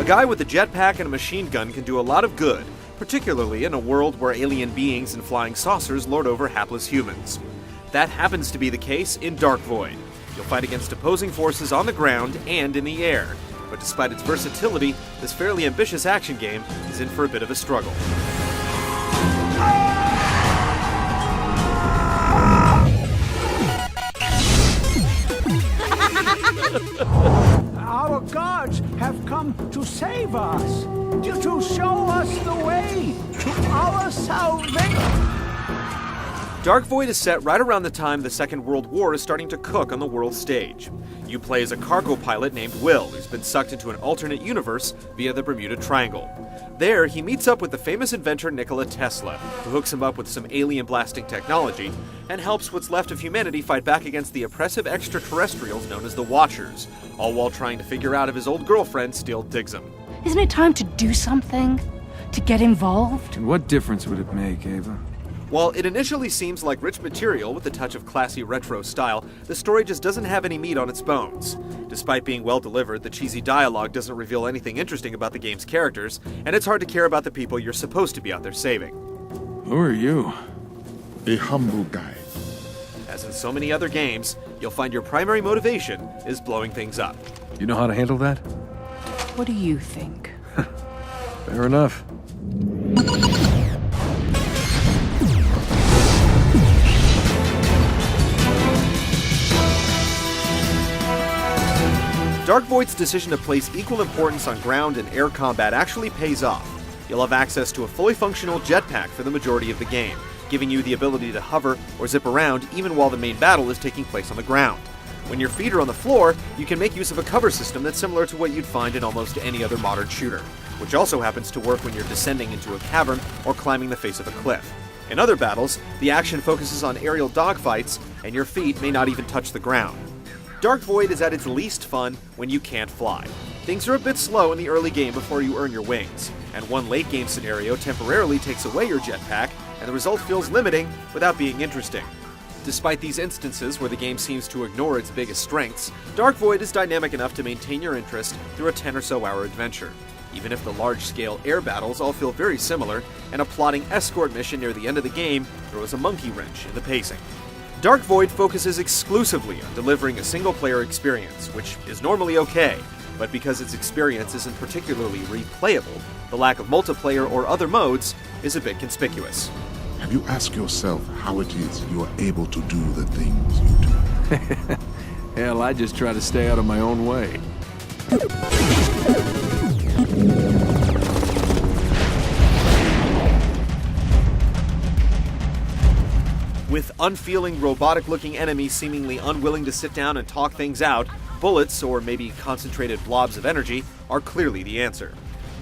guy with a jetpack and a machine gun can do a lot of good, particularly in a world where alien beings and flying saucers lord over hapless humans. That happens to be the case in Dark Void. You'll fight against opposing forces on the ground and in the air, but despite its versatility, this fairly ambitious action game is in for a bit of a struggle. Our gods have come to save us, to show us the way to our salvation. Dark Void is set right around the time the Second World War is starting to cook on the world stage. You play as a cargo pilot named Will, who's been sucked into an alternate universe via the Bermuda Triangle. There, he meets up with the famous inventor Nikola Tesla, who hooks him up with some alien-blasting technology and helps what's left of humanity fight back against the oppressive extraterrestrials known as the Watchers, all while trying to figure out if his old girlfriend still digs him. Isn't it time to do something? To get involved? And what difference would it make, Ava? While it initially seems like rich material with a touch of classy retro style, the story just doesn't have any meat on its bones. Despite being well delivered, the cheesy dialogue doesn't reveal anything interesting about the game's characters, and it's hard to care about the people you're supposed to be out there saving. Who are you? A humble guy. As in so many other games, you'll find your primary motivation is blowing things up. You know how to handle that? What do you think? Fair enough. Dark Void's decision to place equal importance on ground and air combat actually pays off. You'll have access to a fully functional jetpack for the majority of the game, giving you the ability to hover or zip around even while the main battle is taking place on the ground. When your feet are on the floor, you can make use of a cover system that's similar to what you'd find in almost any other modern shooter, which also happens to work when you're descending into a cavern or climbing the face of a cliff. In other battles, the action focuses on aerial dogfights, and your feet may not even touch the ground. Dark Void is at its least fun when you can't fly. Things are a bit slow in the early game before you earn your wings, and one late game scenario temporarily takes away your jetpack, and the result feels limiting without being interesting. Despite these instances where the game seems to ignore its biggest strengths, Dark Void is dynamic enough to maintain your interest through a 10 or so hour adventure. Even if the large-scale air battles all feel very similar, and a plotting escort mission near the end of the game throws a monkey wrench in the pacing. Dark Void focuses exclusively on delivering a single-player experience, which is normally okay, but because its experience isn't particularly replayable, the lack of multiplayer or other modes is a bit conspicuous. Have you asked yourself how it is you are able to do the things you do? Hell, I just try to stay out of my own way. With unfeeling, robotic-looking enemies seemingly unwilling to sit down and talk things out, bullets, or maybe concentrated blobs of energy, are clearly the answer.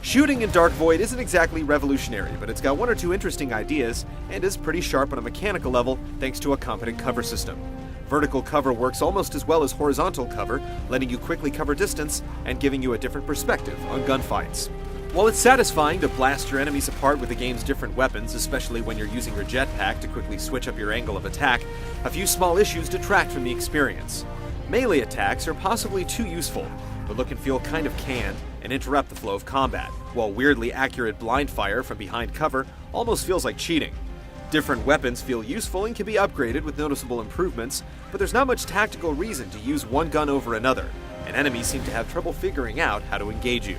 Shooting in Dark Void isn't exactly revolutionary, but it's got one or two interesting ideas, and is pretty sharp on a mechanical level thanks to a competent cover system. Vertical cover works almost as well as horizontal cover, letting you quickly cover distance and giving you a different perspective on gunfights. While it's satisfying to blast your enemies apart with the game's different weapons, especially when you're using your jetpack to quickly switch up your angle of attack, a few small issues detract from the experience. Melee attacks are possibly too useful, but look and feel kind of canned and interrupt the flow of combat, while weirdly accurate blind fire from behind cover almost feels like cheating. Different weapons feel useful and can be upgraded with noticeable improvements, but there's not much tactical reason to use one gun over another, and enemies seem to have trouble figuring out how to engage you.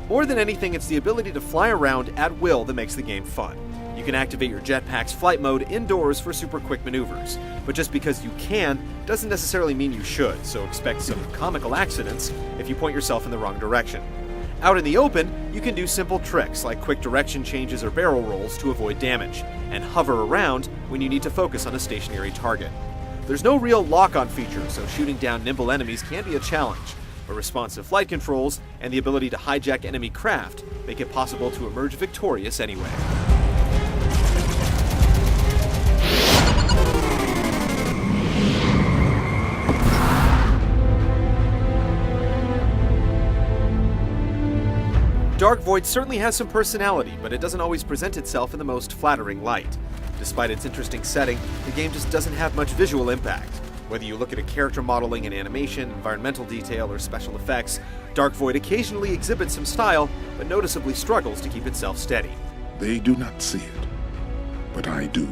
More than anything, it's the ability to fly around at will that makes the game fun. You can activate your jetpack's flight mode indoors for super quick maneuvers, but just because you can doesn't necessarily mean you should, so expect some comical accidents if you point yourself in the wrong direction. Out in the open, you can do simple tricks like quick direction changes or barrel rolls to avoid damage, and hover around when you need to focus on a stationary target. There's no real lock-on feature, so shooting down nimble enemies can be a challenge, but responsive flight controls and the ability to hijack enemy craft make it possible to emerge victorious anyway. Dark Void certainly has some personality, but it doesn't always present itself in the most flattering light. Despite its interesting setting, the game just doesn't have much visual impact. Whether you look at a character modeling and animation, environmental detail, or special effects, Dark Void occasionally exhibits some style, but noticeably struggles to keep itself steady. They do not see it, but I do.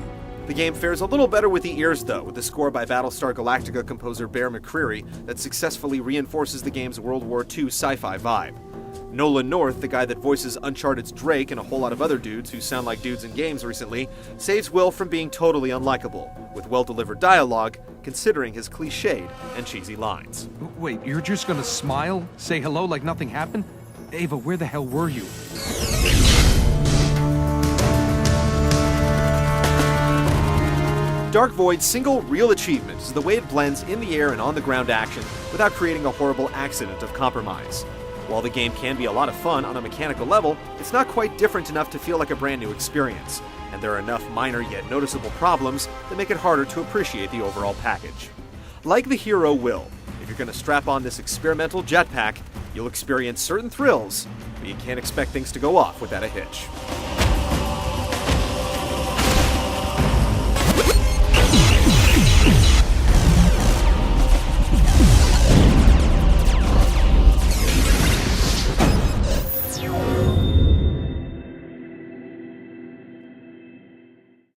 The game fares a little better with the ears, though, with a score by Battlestar Galactica composer Bear McCreary that successfully reinforces the game's World War II sci-fi vibe. Nolan North, the guy that voices Uncharted's Drake and a whole lot of other dudes who sound like dudes in games recently, saves Will from being totally unlikable, with well-delivered dialogue, considering his cliched and cheesy lines. Wait, you're just gonna smile? Say hello like nothing happened? Ava, where the hell were you? Dark Void's single real achievement is the way it blends in the air and on-the-ground action without creating a horrible accident of compromise. While the game can be a lot of fun on a mechanical level, it's not quite different enough to feel like a brand new experience, and there are enough minor yet noticeable problems that make it harder to appreciate the overall package. Like the hero Will, if you're going to strap on this experimental jetpack, you'll experience certain thrills, but you can't expect things to go off without a hitch.